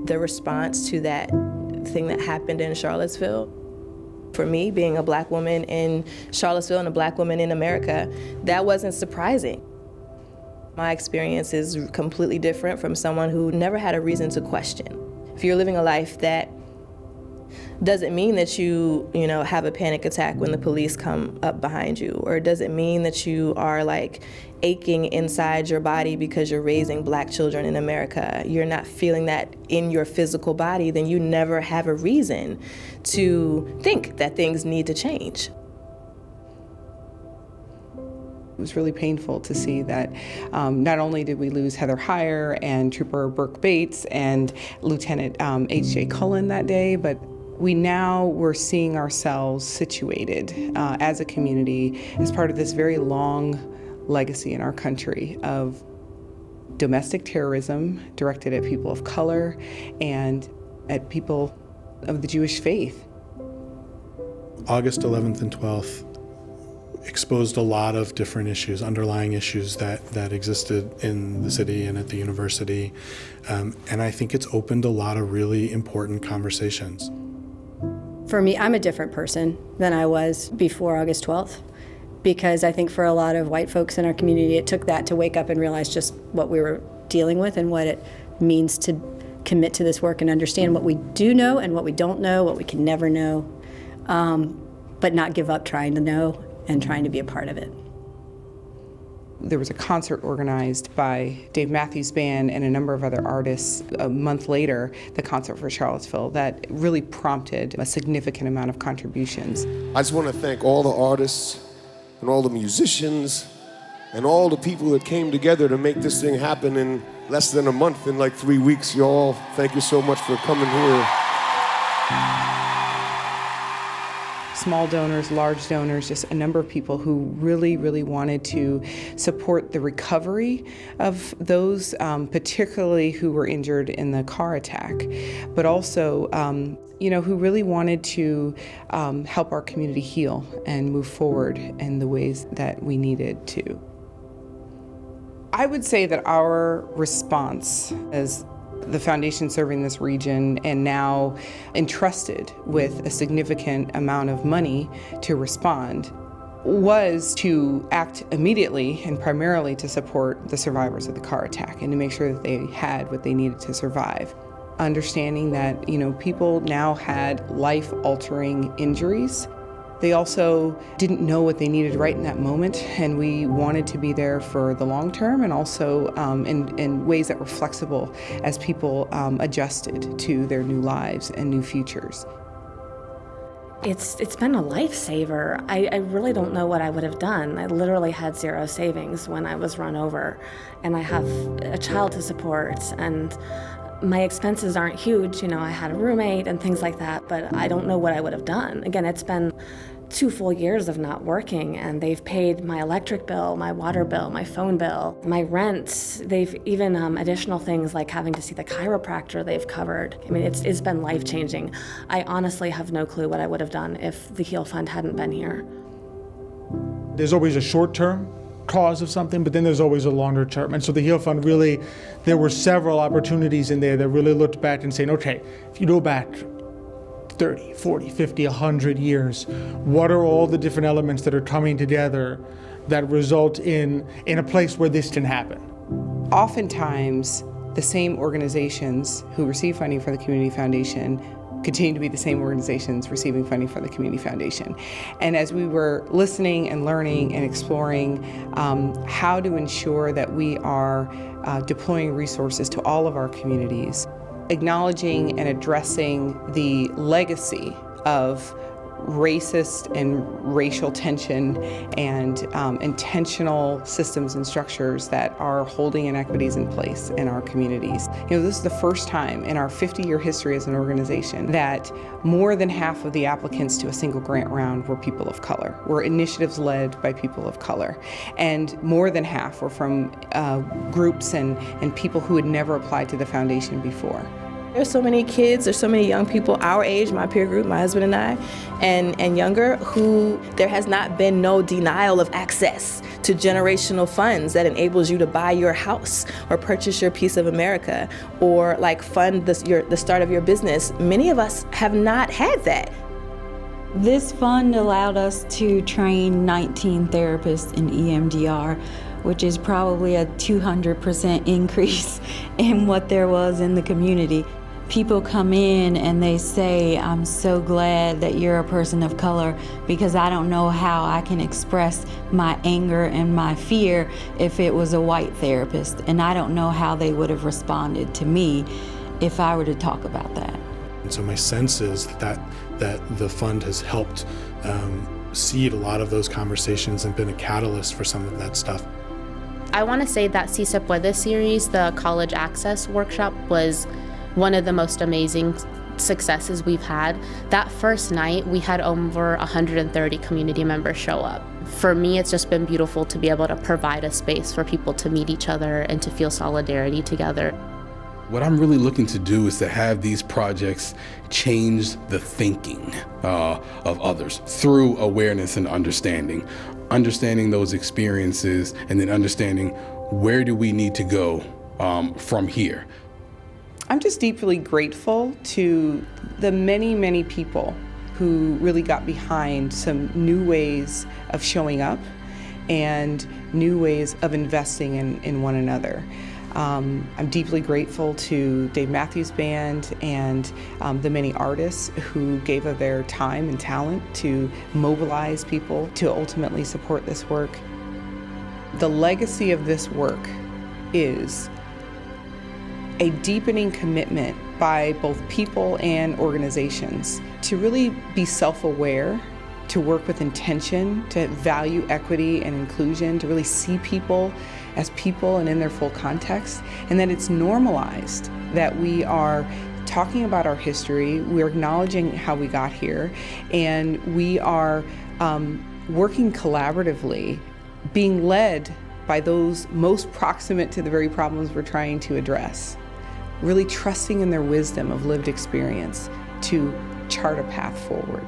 The response to that thing that happened in Charlottesville, for me, being a Black woman in Charlottesville and a Black woman in America, that wasn't surprising. My experience is completely different from someone who never had a reason to question. If you're living a life that doesn't mean that you have a panic attack when the police come up behind you, or it doesn't mean that you are like aching inside your body because you're raising Black children in America, you're not feeling that in your physical body, then you never have a reason to think that things need to change. It was really painful to see that not only did we lose Heather Heyer and Trooper Burke Bates and Lieutenant H.J. Cullen that day, but we now were seeing ourselves situated as a community as part of this very long legacy in our country of domestic terrorism directed at people of color and at people of the Jewish faith. August 11th and 12th exposed a lot of different issues, underlying issues that existed in the city and at the university. And I think it's opened a lot of really important conversations. For me, I'm a different person than I was before August 12th, because I think for a lot of white folks in our community, it took that to wake up and realize just what we were dealing with and what it means to commit to this work and understand what we do know and what we don't know, what we can never know, but not give up trying to know and trying to be a part of it. There was a concert organized by Dave Matthews Band and a number of other artists a month later, the Concert for Charlottesville, that really prompted a significant amount of contributions. I just want to thank all the artists and all the musicians and all the people that came together to make this thing happen in less than a month, in like 3 weeks. Y'all, thank you so much for coming here. Small donors, large donors, just a number of people who really, really wanted to support the recovery of those, particularly who were injured in the car attack, but also, who really wanted to help our community heal and move forward in the ways that we needed to. I would say that our response as the foundation serving this region and now entrusted with a significant amount of money to respond was to act immediately and primarily to support the survivors of the car attack and to make sure that they had what they needed to survive. Understanding that, people now had life-altering injuries. They also didn't know what they needed right in that moment, and we wanted to be there for the long term and also in ways that were flexible as people adjusted to their new lives and new futures. It's been a lifesaver. I really don't know what I would have done. I literally had zero savings when I was run over, and I have a child to support, and my expenses aren't huge. I had a roommate and things like that, but I don't know what I would have done. Again, it's been 2 full years of not working, and they've paid my electric bill, my water bill, my phone bill, my rent. They've even additional things like having to see the chiropractor they've covered. I mean, it's been life-changing. I honestly have no clue what I would have done if the Heal Fund hadn't been here. There's always a short-term cause of something, but then there's always a longer term. And so the Heal Fund really, there were several opportunities in there that really looked back and saying, okay, if you go back 30, 40, 50, 100 years, what are all the different elements that are coming together that result in a place where this can happen? Oftentimes, the same organizations who receive funding for the Community Foundation continue to be the same organizations receiving funding for the Community Foundation. And as we were listening and learning and exploring how to ensure that we are deploying resources to all of our communities, acknowledging and addressing the legacy of racist and racial tension and intentional systems and structures that are holding inequities in place in our communities. This is the first time in our 50-year history as an organization that more than half of the applicants to a single grant round were people of color, were initiatives led by people of color. And more than half were from groups and people who had never applied to the foundation before. There's so many kids, there's so many young people our age, my peer group, my husband and I, and younger, who there has not been no denial of access to generational funds that enables you to buy your house or purchase your piece of America or like fund the start of your business. Many of us have not had that. This fund allowed us to train 19 therapists in EMDR, which is probably a 200% increase in what there was in the community. People come in and they say, I'm so glad that you're a person of color because I don't know how I can express my anger and my fear if it was a white therapist, and I don't know how they would have responded to me if I were to talk about that. And so my sense is that the fund has helped seed a lot of those conversations and been a catalyst for some of that stuff. I want to say that Si Se Puede series, the college access workshop, was one of the most amazing successes we've had. That first night, we had over 130 community members show up. For me, it's just been beautiful to be able to provide a space for people to meet each other and to feel solidarity together. What I'm really looking to do is to have these projects change the thinking of others through awareness and understanding those experiences, and then understanding where do we need to go from here. I'm just deeply grateful to the many, many people who really got behind some new ways of showing up and new ways of investing in one another. I'm deeply grateful to Dave Matthews Band and the many artists who gave of their time and talent to mobilize people to ultimately support this work. The legacy of this work is a deepening commitment by both people and organizations to really be self-aware, to work with intention, to value equity and inclusion, to really see people as people and in their full context, and that it's normalized that we are talking about our history, we're acknowledging how we got here, and we are working collaboratively, being led by those most proximate to the very problems we're trying to address, really trusting in their wisdom of lived experience to chart a path forward.